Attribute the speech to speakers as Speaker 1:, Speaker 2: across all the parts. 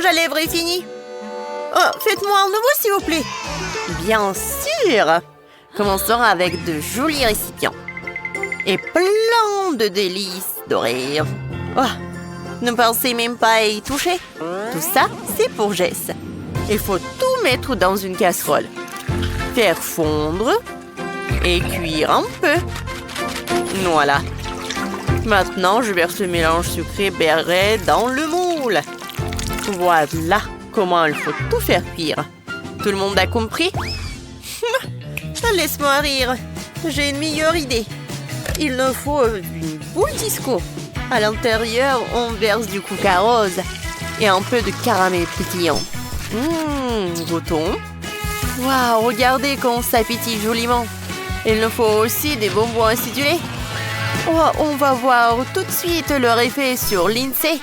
Speaker 1: rouge à lèvres est fini. Oh, faites-moi un nouveau, s'il vous plaît. Bien sûr. Commençons avec de jolis récipients. Et plein de délices dorées. Oh, ne pensez même pas à y toucher. Tout ça, c'est pour Jess. Il faut tout mettre dans une casserole. Faire fondre et cuire un peu. Voilà. Maintenant, je verse le mélange sucré beurré dans le moule. Voilà comment il faut tout faire cuire. Tout le monde a compris? Laisse-moi rire. J'ai une meilleure idée. Il nous faut une boule disco. À l'intérieur, on verse du coca rose et un peu de caramel pétillant. Goûtons. Waouh, regardez comment ça pétille joliment. Il nous faut aussi des bonbons acidulés. Oh, on va voir tout de suite leur effet sur Lindsay.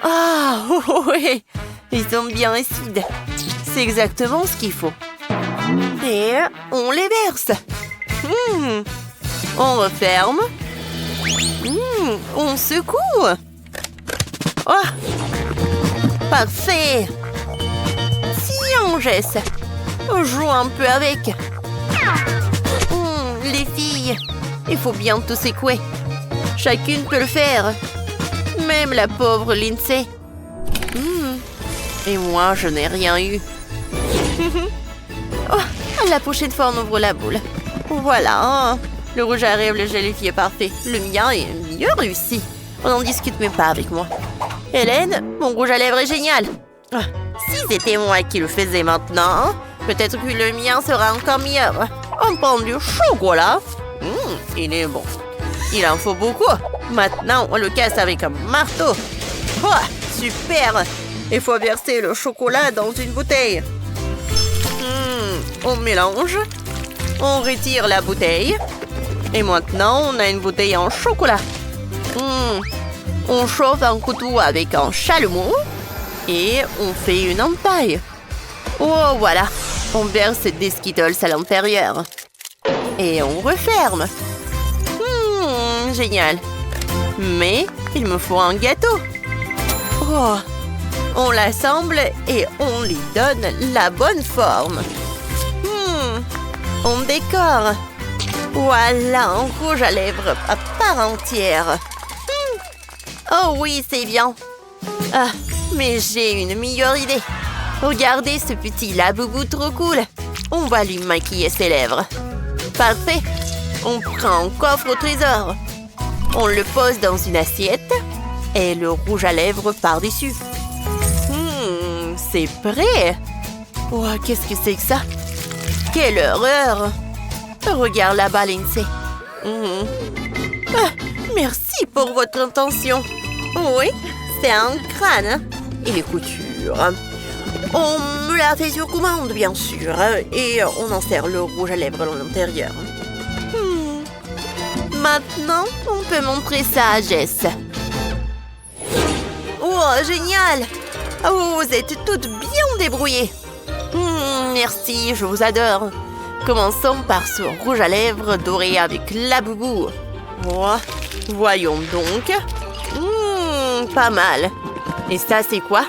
Speaker 1: Ah, oui, ils sont bien acides. C'est exactement ce qu'il faut. Et on les verse. On referme. On secoue. Oh, parfait. Tiens, Jess. Joue un peu avec. Les filles, il faut bien tout secouer. Chacune peut le faire. Même la pauvre Lindsay. Et moi, je n'ai rien eu. Oh, la prochaine fois, on ouvre la boule. Voilà. Le rouge à lèvres, le gélifié est parfait. Le mien est mieux réussi. On n'en discute même pas avec moi. Hélène, mon rouge à lèvres est génial. Ah, si c'était moi qui le faisais maintenant, peut-être que le mien sera encore meilleur. On prend du chocolat. Il est bon. Il en faut beaucoup. Maintenant, on le casse avec un marteau. Oh, super. Il faut verser le chocolat dans une bouteille. On mélange. On retire la bouteille. Et maintenant, on a une bouteille en chocolat. On chauffe un couteau avec un chalumeau. Et on fait une entaille. Oh, voilà. On verse des Skittles à l'intérieur. Et on referme. Génial. Mais il me faut un gâteau. Oh, on l'assemble et on lui donne la bonne forme. On décore. Voilà un rouge à lèvres à part entière. Oh oui, c'est bien. Ah, mais j'ai une meilleure idée. Regardez ce petit laboubou trop cool. On va lui maquiller ses lèvres. Parfait. On prend un coffre au trésor. On le pose dans une assiette et le rouge à lèvres par-dessus. C'est prêt. Oh, qu'est-ce que c'est que ça? Quelle horreur! Regarde là-bas, Lindsay. Ah, merci pour votre intention. Oui, c'est un crâne. Et les coutures. On me l'a fait sur commande, bien sûr. Et on insère le rouge à lèvres à l'intérieur. Maintenant, on peut montrer ça à Jess. Oh, génial! Oh, vous êtes toutes bien débrouillées. Merci, je vous adore. Commençons par ce rouge à lèvres doré avec laboubou. Oh, voyons donc. Pas mal. Et ça, c'est quoi?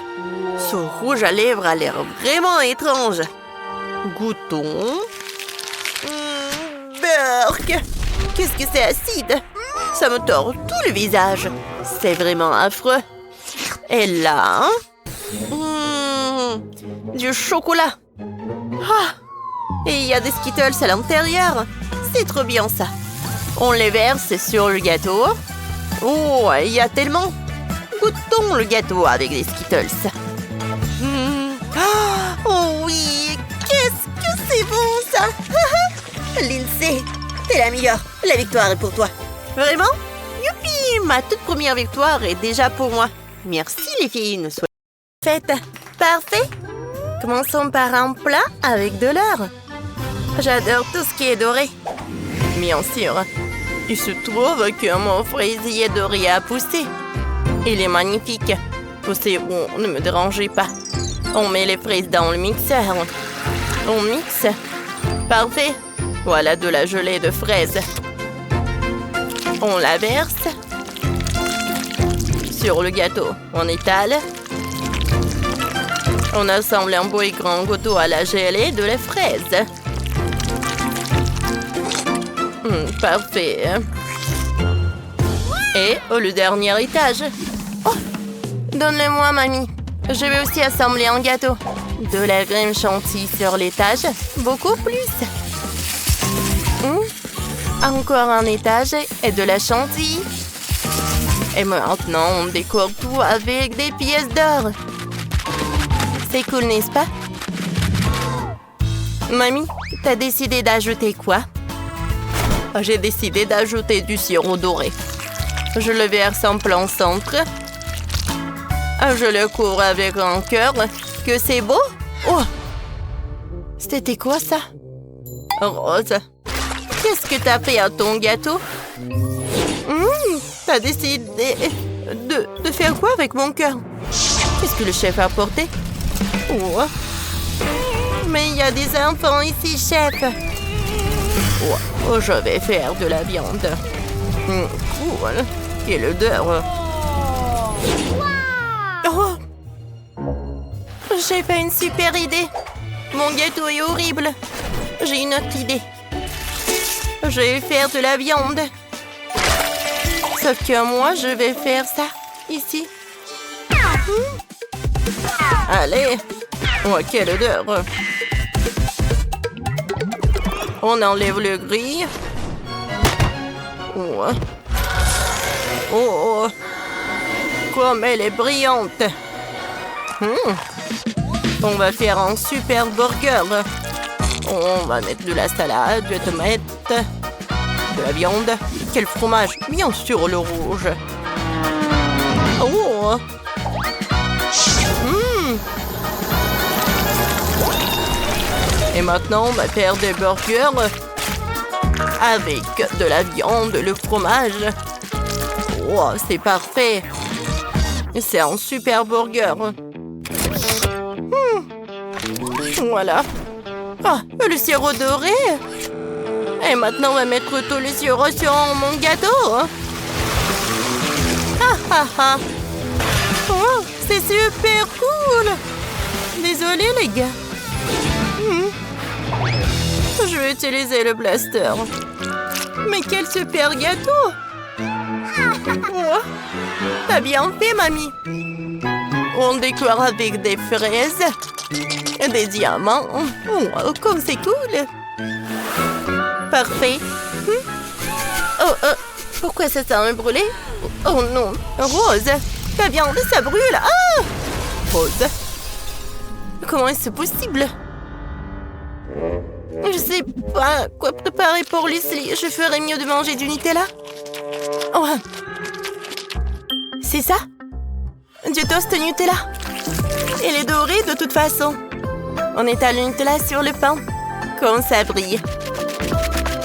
Speaker 1: Ce rouge à lèvres a l'air vraiment étrange. Goûtons. Burk! Qu'est-ce que c'est acide? Ça me tord tout le visage. C'est vraiment affreux. Et là... du chocolat. Ah! Et il y a des Skittles à l'intérieur. C'est trop bien ça. On les verse sur le gâteau. Oh, il y a tellement. Goûtons le gâteau avec des Skittles. Oh oui, qu'est-ce que c'est bon ça. Lindsay, t'es la meilleure. La victoire est pour toi. Vraiment? Youpi, ma toute première victoire est déjà pour moi. Merci les filles, ne soyez pas faites. Parfait. Commençons par un plat avec de l'or. J'adore tout ce qui est doré. Bien sûr. Il se trouve que mon fraisier doré a poussé. Il est magnifique. Poussez bon, ne me dérangez pas. On met les fraises dans le mixeur. On mixe. Parfait. Voilà de la gelée de fraises. On la verse sur le gâteau. On étale. On assemble un beau et grand gâteau à la gelée de la fraise. Parfait. Et le dernier étage. Oh, donne-le-moi, mamie. Je vais aussi assembler un gâteau. De la crème chantilly sur l'étage. Beaucoup plus. Encore un étage et de la chantilly. Et maintenant, on décore tout avec des pièces d'or. C'est cool, n'est-ce pas? Mamie, t'as décidé d'ajouter quoi? J'ai décidé d'ajouter du sirop doré. Je le verse en plein centre. Je le couvre avec un cœur. Que c'est beau? Oh! C'était quoi ça? Rose, qu'est-ce que t'as fait à ton gâteau? T'as décidé de faire quoi avec mon cœur? Qu'est-ce que le chef a apporté? Oh. Mais il y a des enfants ici, chef. Oh, je vais faire de la viande. Cool. Quelle odeur. Oh. J'ai fait une super idée. Mon gâteau est horrible. J'ai une autre idée. Je vais faire de la viande. Sauf que moi, je vais faire ça, ici. Allez. Oh, quelle odeur. On enlève le gris. Oh. Oh. Comme elle est brillante. On va faire un super burger. On va mettre de la salade, de tomates, de la viande. Quel fromage? Bien sûr, le rouge. Oh! Et maintenant, on va faire des burgers avec de la viande, le fromage. Oh, c'est parfait. C'est un super burger. Voilà. Ah, le sirop doré. Et maintenant, on va mettre tout le sirop sur mon gâteau. Oh, c'est super cool. Désolée, les gars. Je vais utiliser le blaster. Mais quel super gâteau. Oh, t'as bien fait, mamie. On décore avec des fraises. Des diamants. Oh, comme c'est cool. Parfait. Pourquoi ça sent brûlé? Oh non. Rose, la viande, ça brûle. Ah! Rose. Comment est-ce possible? Je sais pas quoi préparer pour Leslie. Je ferais mieux de manger du Nutella. Oh. C'est ça? Du toast Nutella. Il est doré de toute façon. On étale le Nutella sur le pain. Comme ça brille.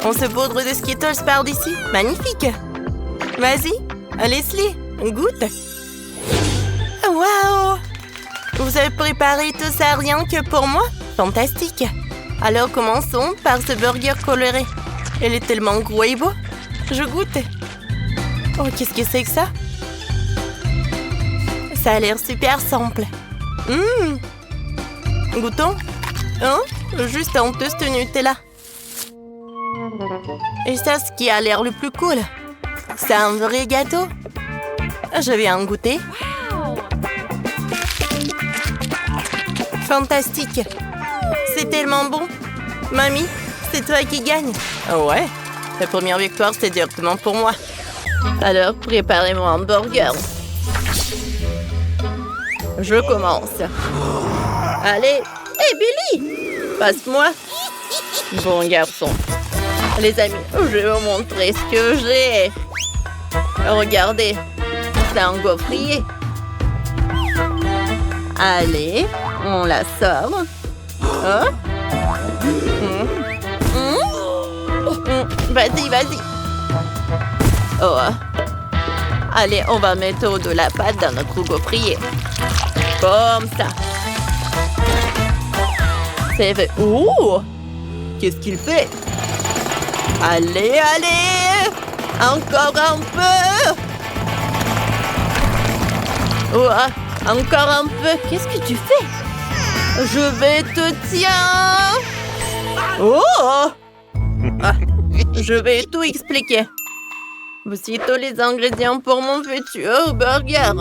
Speaker 1: On se poudre de Skittles par-dessus. Magnifique. Vas-y, Leslie, goûte. Waouh! Vous avez préparé tout ça rien que pour moi? Fantastique. Alors commençons par ce burger coloré. Il est tellement gros et beau. Je goûte. Oh, qu'est-ce que c'est que ça? Ça a l'air super simple. Goûtons. Juste un toast Nutella. Et ça, ce qui a l'air le plus cool. C'est un vrai gâteau. Je vais en goûter. Fantastique. C'est tellement bon. Mamie, c'est toi qui gagne. Ouais, la première victoire, c'est directement pour moi. Alors, préparez mon hamburger. Je commence. Allez. Hey, Billy! Passe-moi. Bon garçon. Les amis, je vais vous montrer ce que j'ai. Regardez. C'est un gaufrier. Allez, on la sort. Vas-y, vas-y. Oh. Allez, on va mettre de la pâte dans notre gaufrier. Comme ça. C'est vrai. Oh! Qu'est-ce qu'il fait? Allez, allez! Encore un peu! Oh, encore un peu. Qu'est-ce que tu fais? Je vais te tiens. Oh! Ah, je vais tout expliquer. Voici tous les ingrédients pour mon futur burger.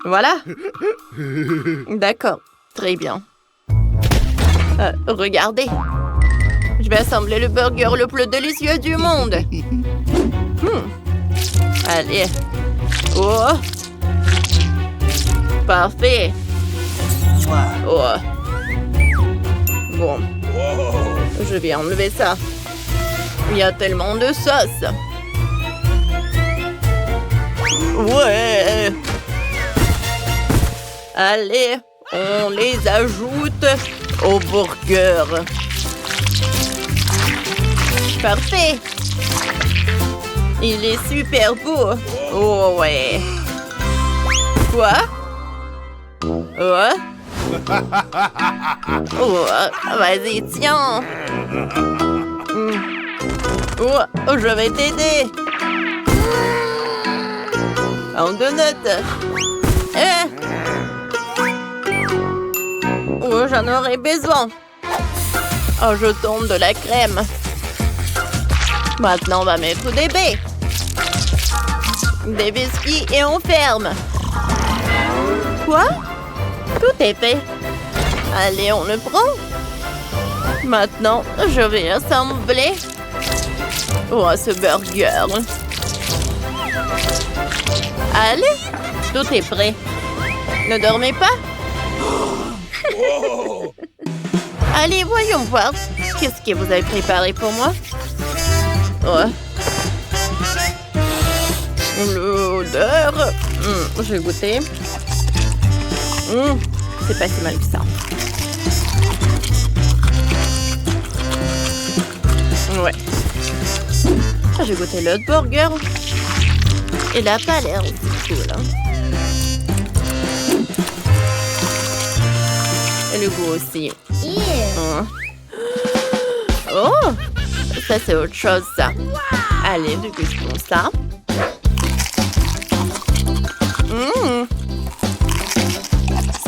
Speaker 1: Voilà. D'accord, très bien. Regardez. Je vais assembler le burger le plus délicieux du monde. Allez. Oh. Parfait. Oh. Bon. Je vais enlever ça. Il y a tellement de sauce. Ouais. Allez, on les ajoute au burger. Parfait. Il est super beau. Oh ouais. Quoi? Oh. Oh, vas-y, tiens. Oh, je vais t'aider. Un donut. Oh, j'en aurais besoin. Oh, je tombe de la crème. Maintenant, on va mettre des baies. Des biscuits et on ferme. Quoi? Tout est fait. Allez, on le prend. Maintenant, je vais assembler. Oh, ce burger. Allez, tout est prêt. Ne dormez pas. Allez, voyons voir. Qu'est-ce que vous avez préparé pour moi? Oh. L'odeur. Je vais goûter. C'est pas si mal que ça. Ouais. Je vais goûter l'autre burger. Il a pas l'air aussi cool. Hein. Et le goût aussi. Oh! Ça, c'est autre chose, ça. Allez, dégustons ça.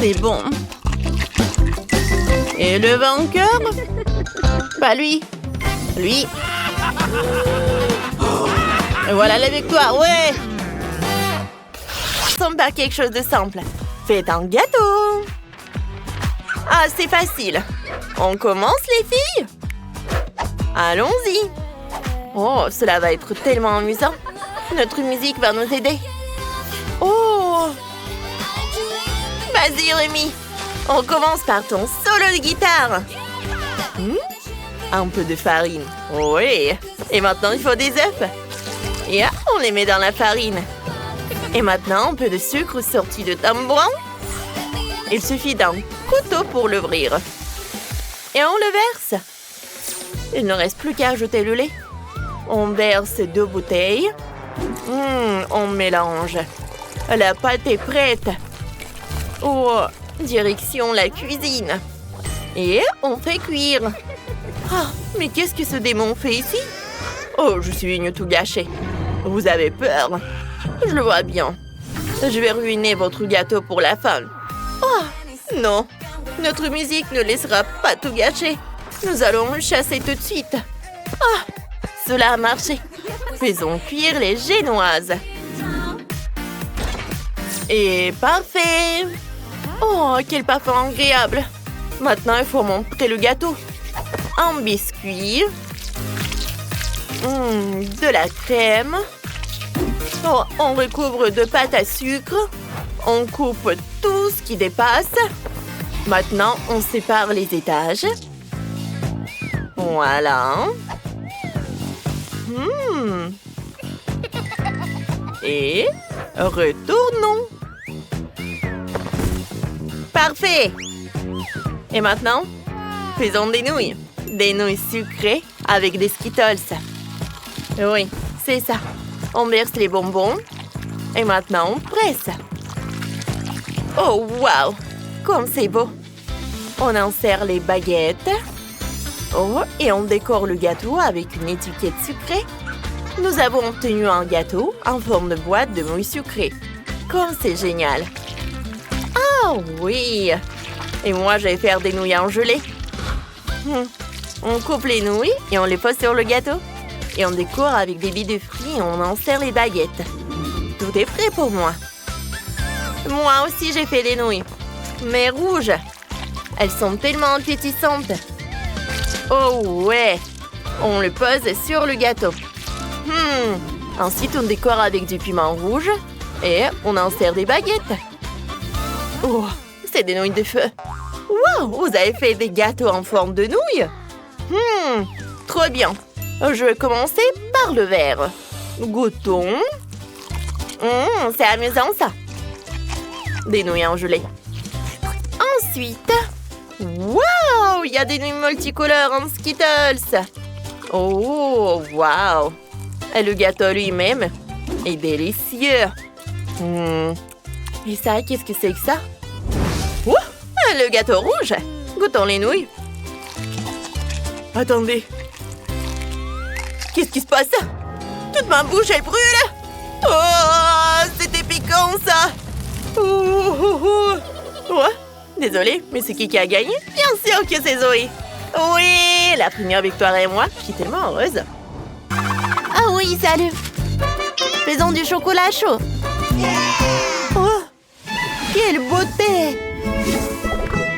Speaker 1: C'est bon. Et le vainqueur? Pas lui. Lui. Et voilà la victoire, ouais! Commençons par quelque chose de simple. Faites un gâteau. Ah, c'est facile. On commence, les filles? Allons-y. Oh, cela va être tellement amusant. Notre musique va nous aider. Oh! Vas-y, Rémi. On commence par ton solo de guitare. Un peu de farine. Oui. Et maintenant, il faut des œufs. Et on les met dans la farine. Et maintenant, un peu de sucre sorti de tambourin. Il suffit d'un couteau pour l'ouvrir. Et on le verse. Il ne reste plus qu'à ajouter le lait. On verse 2 bouteilles. On mélange. La pâte est prête. Oh, direction la cuisine. Et on fait cuire. Oh, mais qu'est-ce que ce démon fait ici? Oh, je suis venue tout gâcher. Vous avez peur? Je le vois bien. Je vais ruiner votre gâteau pour la fin. Oh, non. Notre musique ne laissera pas tout gâcher. Nous allons le chasser tout de suite. Ah, cela a marché. Faisons cuire les génoises. Et parfait. Oh, quel parfum agréable. Maintenant, il faut montrer le gâteau. Un biscuit. De la crème. Oh, on recouvre de pâte à sucre. On coupe tout ce qui dépasse. Maintenant, on sépare les étages. Voilà. Et retournons. Parfait. Et maintenant, faisons des nouilles. Des nouilles sucrées avec des Skittles. Oui, c'est ça. On verse les bonbons. Et maintenant, on presse. Oh, wow! Comme c'est beau. On insère les baguettes. Oh, et on décore le gâteau avec une étiquette sucrée. Nous avons obtenu un gâteau en forme de boîte de nouilles sucrées. Comme c'est génial! Ah oui! Et moi, je vais faire des nouilles en gelée. On coupe les nouilles et on les pose sur le gâteau. Et on décore avec des billes de fruits et on insère les baguettes. Tout est prêt pour moi. Moi aussi, j'ai fait des nouilles. Mais rouges. Elles sont tellement appétissantes. Oh ouais. On le pose sur le gâteau. Ensuite, on décore avec du piment rouge. Et on insère des baguettes. Oh, c'est des nouilles de feu. Wow, vous avez fait des gâteaux en forme de nouilles? Trop bien. Je vais commencer par le vert. Goûtons. C'est amusant, ça. Des nouilles en gelée. Ensuite... Wow, il y a des nouilles multicolores en Skittles. Oh, wow. Et le gâteau lui-même est délicieux. Et ça, qu'est-ce que c'est que ça? Oh, le gâteau rouge. Goûtons les nouilles. Attendez. Qu'est-ce qui se passe? Toute ma bouche, elle brûle. Oh, c'était piquant, ça. Oh. Désolée, mais c'est qui a gagné? Bien sûr que c'est Zoé. Oui, la première victoire est moi. Je suis tellement heureuse. Ah oui, salut. Faisons du chocolat chaud. Oh, quelle beauté.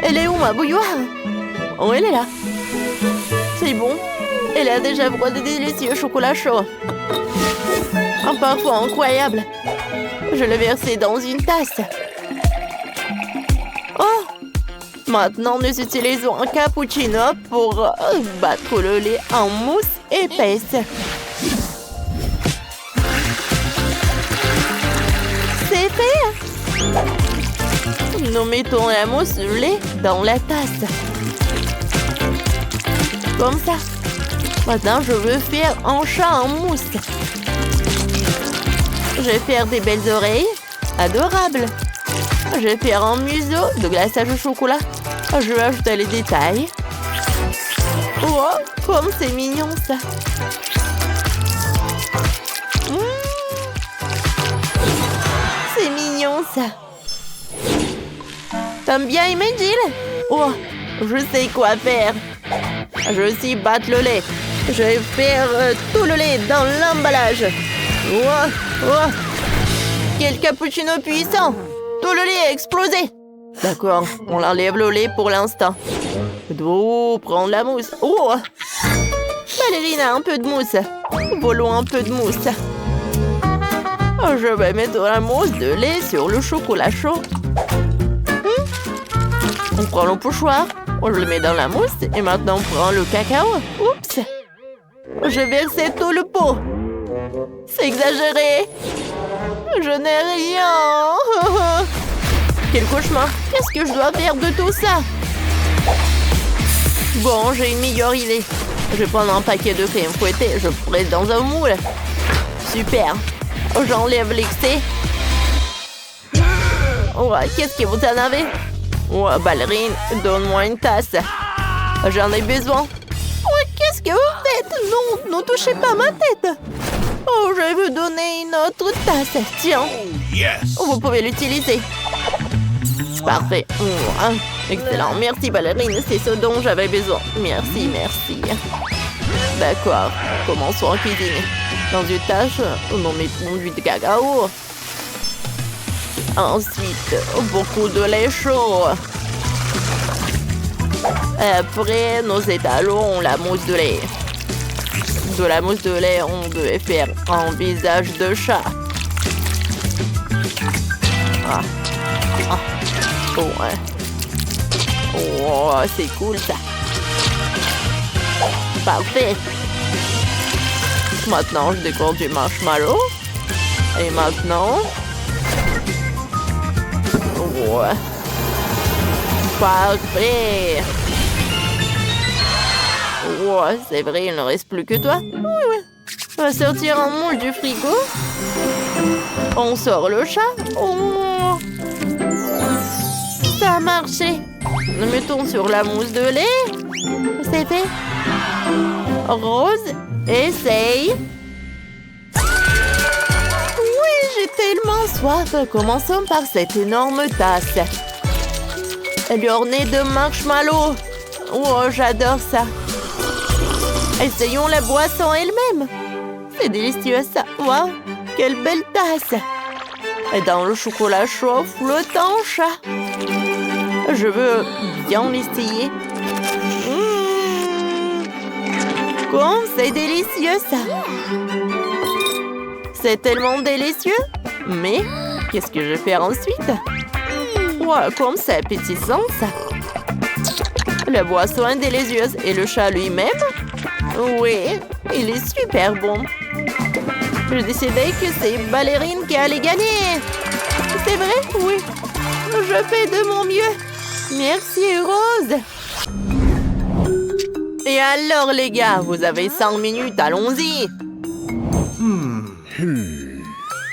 Speaker 1: Elle est où, ma bouilloire? Oh, elle est là. C'est bon. Elle a déjà froid de délicieux chocolat chaud. Un parfum incroyable. Je l'ai versé dans une tasse. Oh! Maintenant, nous utilisons un cappuccino pour battre le lait en mousse épaisse. C'est fait! Nous mettons la mousse de lait dans la tasse. Comme ça. Maintenant, je veux faire un chat en mousse. Je vais faire des belles oreilles. Adorables. Je vais faire un museau de glaçage au chocolat. Je vais ajouter les détails. Oh, comme c'est mignon, ça. C'est mignon, ça. T'aimes bien aimé, Jill? Oh, je sais quoi faire. Je vais aussi battre le lait. Je vais faire tout le lait dans l'emballage. Oh. Quel cappuccino puissant! Tout le lait a explosé. D'accord, on enlève le lait pour l'instant. Oh, prendre la mousse. Oh! Ballerina, un peu de mousse. Volons un peu de mousse. Je vais mettre la mousse de lait sur le chocolat chaud. On prend le pochoir. On le met dans la mousse. Et maintenant, on prend le cacao. Oups! Je versais tout le pot. C'est exagéré. Je n'ai rien. Quel cauchemar. Qu'est-ce que je dois faire de tout ça? Bon, j'ai une meilleure idée. Je vais prendre un paquet de crème fouettée. Je presse dans un moule. Super. J'enlève l'excès. Oh, qu'est-ce que vous en avez? Oh, ballerine, donne-moi une tasse. J'en ai besoin. Oh, qu'est-ce que vous faites? Non, ne touchez pas ma tête. Oh, je vais vous donner une autre tasse. Tiens. Vous pouvez l'utiliser. Parfait. Excellent. Merci, ballerine. C'est ce dont j'avais besoin. Merci. D'accord. Commençons à cuisiner. Dans une tâche, nous mettons du cacao. Ensuite, beaucoup de lait chaud. Après, nous étalons la mousse de lait. De la mousse de lait, on devait faire un visage de chat. Oh, c'est cool ça. Parfait. Maintenant, je décore du marshmallow. Et maintenant... Ouais. Parfait. Ouais, c'est vrai, il ne reste plus que toi. Oui. On va sortir un moule du frigo. On sort le chat. Oh. Ça a marché. Nous mettons sur la mousse de lait. C'est fait. Rose, essaye. Oui, j'ai tellement soif. Commençons par cette énorme tasse. Elle est ornée de marshmallows. Oh, j'adore ça. Essayons la boisson elle-même. C'est délicieux ça. Wow, quelle belle tasse. Et dans le chocolat chaud flottant, chat. Je veux bien l'essayer. Comme c'est délicieux ça. C'est tellement délicieux. Mais qu'est-ce que je vais faire ensuite? Wow, comme c'est appétissant ça. La boisson est délicieuse. Et le chat lui-même? Oui, il est super bon. Je décidais que c'est Ballerine qui allait gagner. C'est vrai? Oui. Je fais de mon mieux. Merci, Rose. Et alors, les gars, vous avez 5 minutes, allons-y.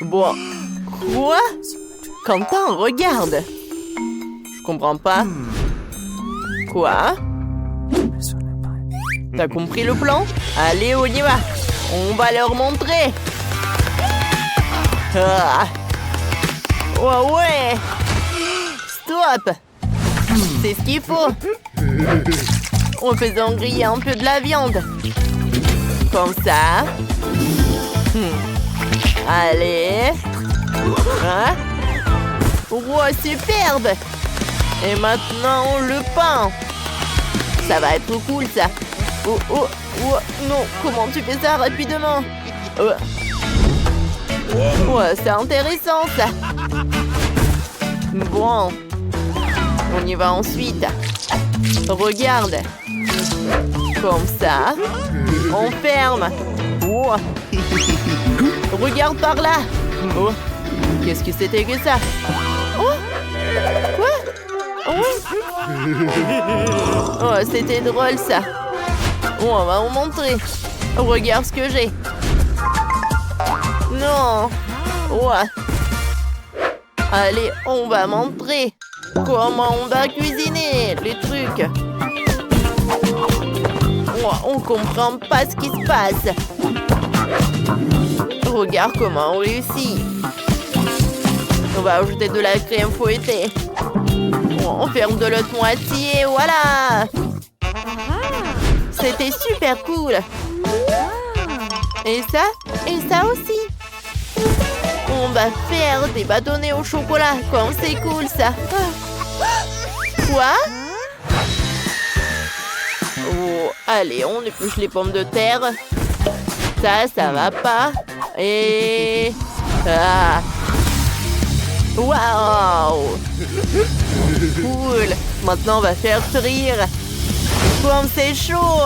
Speaker 1: Bon. Quoi? Quentin, regarde. Je comprends pas. Quoi? T'as compris le plan? Allez, on y va. On va leur montrer. Ah. Oh ouais. Stop. C'est ce qu'il faut. En faisant griller un peu de la viande. Comme ça. Allez. Hein? Wow, superbe. Et maintenant, le pain. Ça va être cool, ça. Oh, oh, oh, non. Comment tu fais ça rapidement? Ouais, c'est intéressant, ça. Bon. On y va ensuite. Regarde. Comme ça. On ferme. Oh. Regarde par là. Oh. Qu'est-ce que c'était que ça? Oh. Quoi? Oh, c'était drôle, ça. Oh, on va vous montrer. Regarde ce que j'ai. Non. Ouais. Allez, on va montrer comment on va cuisiner les trucs. Oh, on comprend pas ce qui se passe. Regarde comment on réussit. On va ajouter de la crème fouettée. Oh, on ferme de l'autre moitié, voilà. C'était super cool. Et ça aussi. On va faire des bâtonnets au chocolat. Comme c'est cool, ça. Quoi? Oh, allez, on épluche les pommes de terre. Ça va pas. Et... Ah. Waouh! Cool. Maintenant, on va faire frire. Comme c'est chaud.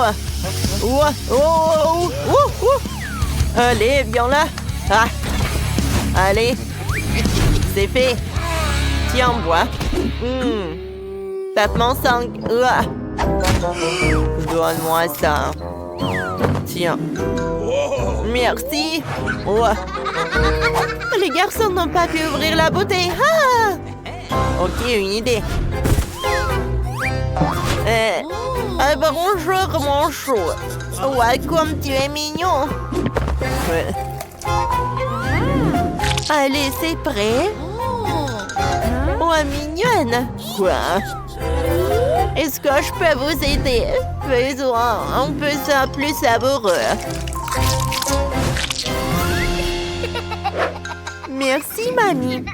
Speaker 1: Oh, oh, oh, oh, oh. Allez, viens là. Ah. Allez. C'est fait. Tiens, bois. Tapement 5. Donne-moi ça. Tiens. Merci. Oh. Les garçons n'ont pas pu ouvrir la bouteille. Ah. Ok, une idée. Bonjour, mon chou. Ouais, comme tu es mignon. Ouais. Allez, c'est prêt. Oh, mignonne. Quoi? Est-ce que je peux vous aider? Faisons un peu ça plus savoureux. Merci, mamie.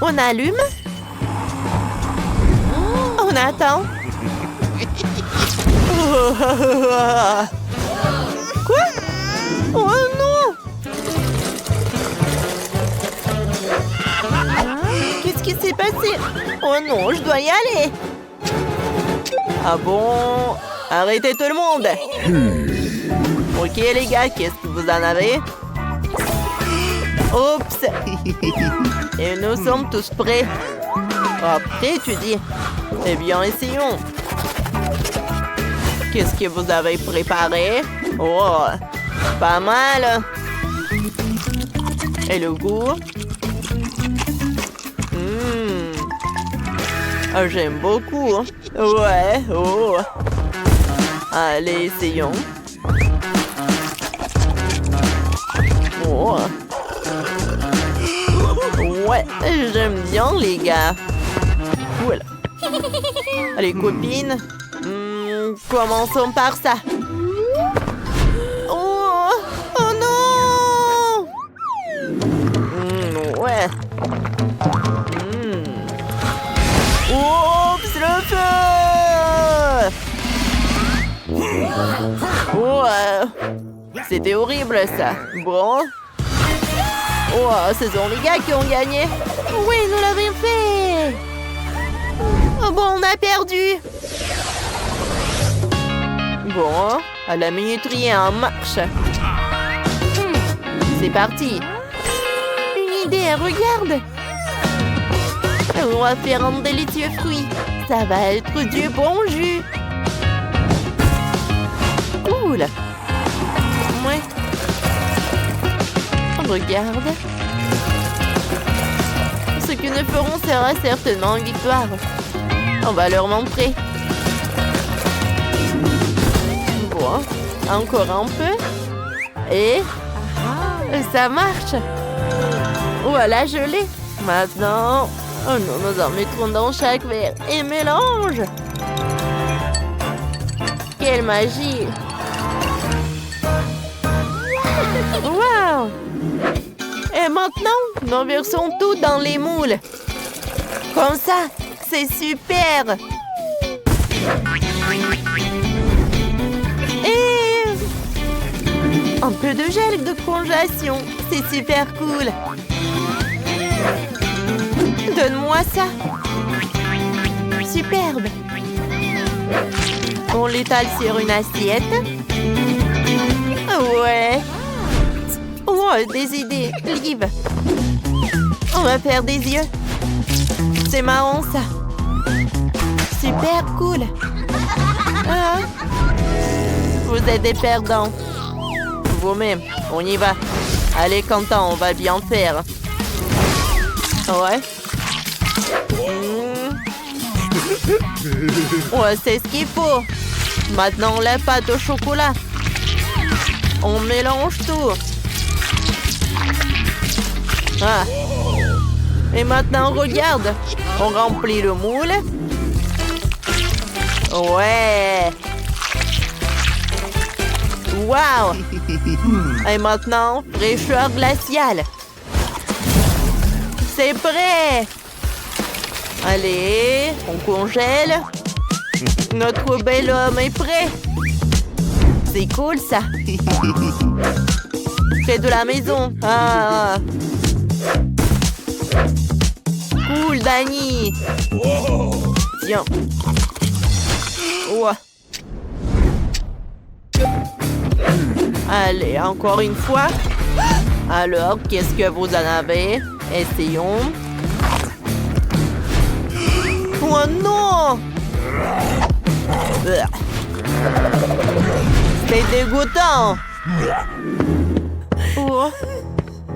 Speaker 1: On allume? On attend? Quoi? Oh non! Qu'est-ce qui s'est passé? Oh non, je dois y aller. Ah bon? Arrêtez tout le monde. Ok les gars, qu'est-ce que vous en avez? Oups. Et nous sommes tous prêts. Après, tu dis. Eh bien, essayons. Qu'est-ce que vous avez préparé? Oh, pas mal. Et le goût? Oh, j'aime beaucoup. Ouais, oh. Allez, essayons. Oh. Ouais, j'aime bien les gars. Voilà. Allez, copines. Commençons par ça. Oh, oh non! Ouais. Oups, le feu! Ouais. C'était horrible, ça. Bon. Oh, ce sont les gars qui ont gagné. Oui, nous l'avons fait. Oh, bon, on a perdu. Bon, à la minuterie en marche. C'est parti. Une idée, regarde. On va faire un délicieux fruit. Ça va être du bon jus. Cool. Ouais. Regarde. Ce que nous ferons sera certainement une victoire. On va leur montrer. Bon, encore un peu. Et ça marche. Voilà, je l'ai. Maintenant, oh non, nous en mettrons dans chaque verre et mélange. Quelle magie. Wow! Et maintenant, nous versons tout dans les moules. Comme ça, c'est super! Et un peu de gel de congélation, c'est super cool. Donne-moi ça. Superbe. On l'étale sur une assiette. Ouais. Oh, des idées. Liv. On va faire des yeux. C'est marrant, ça. Super cool. Ah. Vous êtes des perdants. Vous-même, on y va. Allez, Quentin, on va bien faire. Ouais. Ouais, c'est ce qu'il faut. Maintenant, la pâte au chocolat. On mélange tout. Ah. Et maintenant, regarde. On remplit le moule. Ouais. Wow. Et maintenant, fraîcheur glaciale. C'est prêt. Allez, on congèle. Notre bel homme est prêt. C'est cool, ça. Près de la maison. Ah. Cool, Danny. Tiens. Ouais. Allez, encore une fois. Alors, qu'est-ce que vous en avez? Essayons. Oh non! C'est dégoûtant. Oh.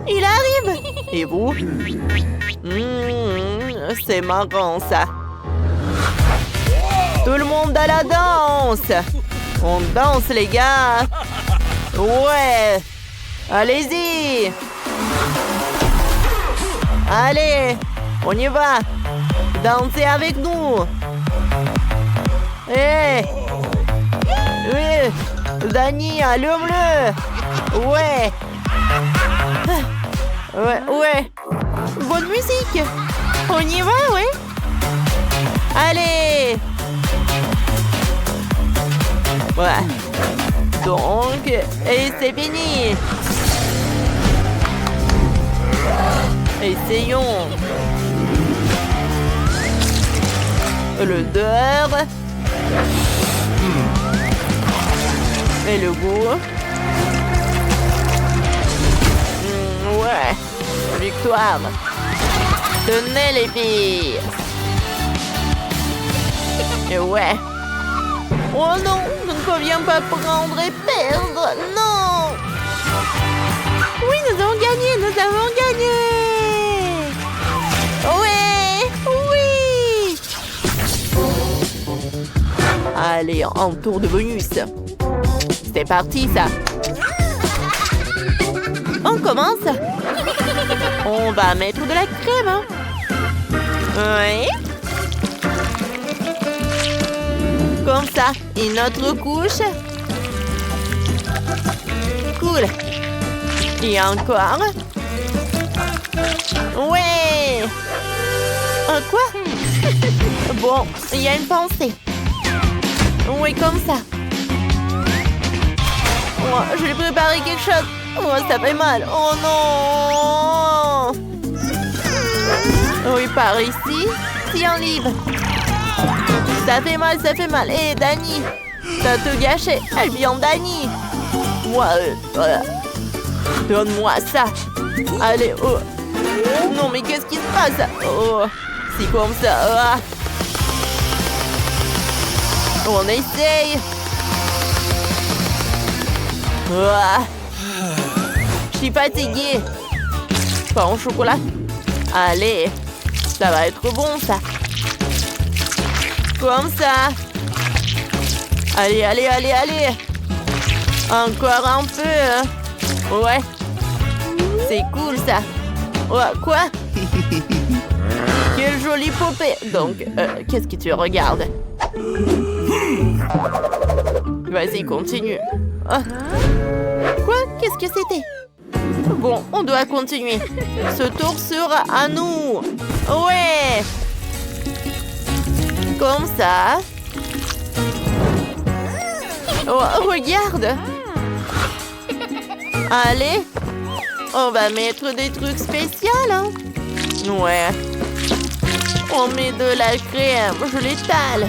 Speaker 1: Il arrive. Et vous? C'est marrant, ça. Tout le monde à la danse. On danse, les gars. Ouais. Allez-y. Allez, on y va. Dansez avec nous. Hé. Oui. Danny, allume-le. Ouais. Ouais. Bonne musique. On y va, ouais. Allez. Ouais. Donc, et c'est fini. Essayons. L'odeur. Et le goût. Ouais. Victoire. Tenez les filles. Et ouais. Oh non, je ne conviens pas prendre et perdre. Non. Oui, nous avons gagné. Ouais, oui. Allez, un tour de bonus. C'est parti, ça. On commence. On va mettre de la crème. Oui. Comme ça. Une autre couche. Cool. Et encore. Ouais. Quoi? Bon, il y a une pensée. Oui, comme ça. Oh, je vais préparer quelque chose. Oh, ça fait mal. Oh non. Oui, par ici. Tiens, livre. Ça fait mal, ça fait mal. Hé, Dani. T'as tout gâché. Elle vient Dani. Ouais, donne-moi ça. Allez, oh. Non, mais qu'est-ce qui se passe? Oh, c'est comme ça. On essaye. Je suis fatiguée. Pas en chocolat. Allez, ça va être bon, ça. Comme ça. Allez, allez, allez, allez. Encore un peu. Ouais. C'est cool, ça. Quoi? Quelle jolie poupée. Donc, qu'est-ce que tu regardes? Vas-y, continue. Quoi? Qu'est-ce que c'était? Bon, on doit continuer. Ce tour sera à nous. Ouais. Comme ça. Oh, regarde. Allez. On va mettre des trucs spéciaux, hein? Ouais. On met de la crème. Je l'étale.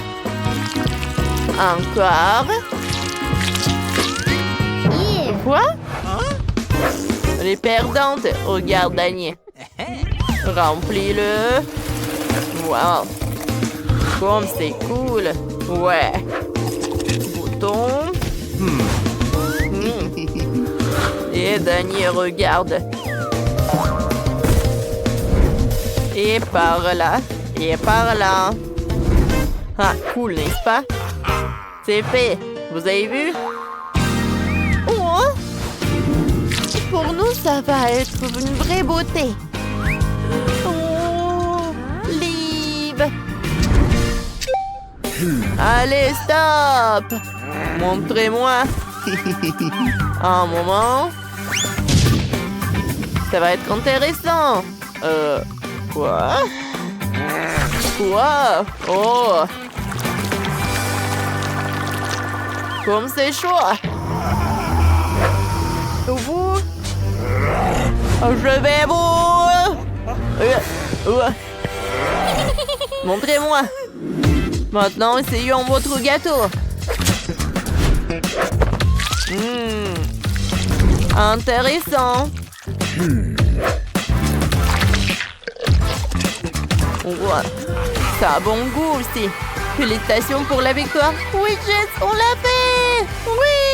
Speaker 1: Encore. Quoi? Les perdantes. Regarde, Daniel. Remplis-le. Wow. Comme c'est cool. Ouais. Bouton. Et Daniel, regarde. Et par là. Et par là. Ah, cool, n'est-ce pas? C'est fait. Vous avez vu? Oh! Pour nous, ça va être une vraie beauté. Oh! Liv! Allez, stop! Montrez-moi. Un moment. Ça va être intéressant. Quoi? Quoi? Oh! Comme c'est chaud! Vous? Je vais vous... Montrez-moi! Maintenant, essayons votre gâteau. Intéressant. Ouais. Ça a bon goût aussi. Félicitations pour la victoire. Oui, Jess, on l'a fait! Oui!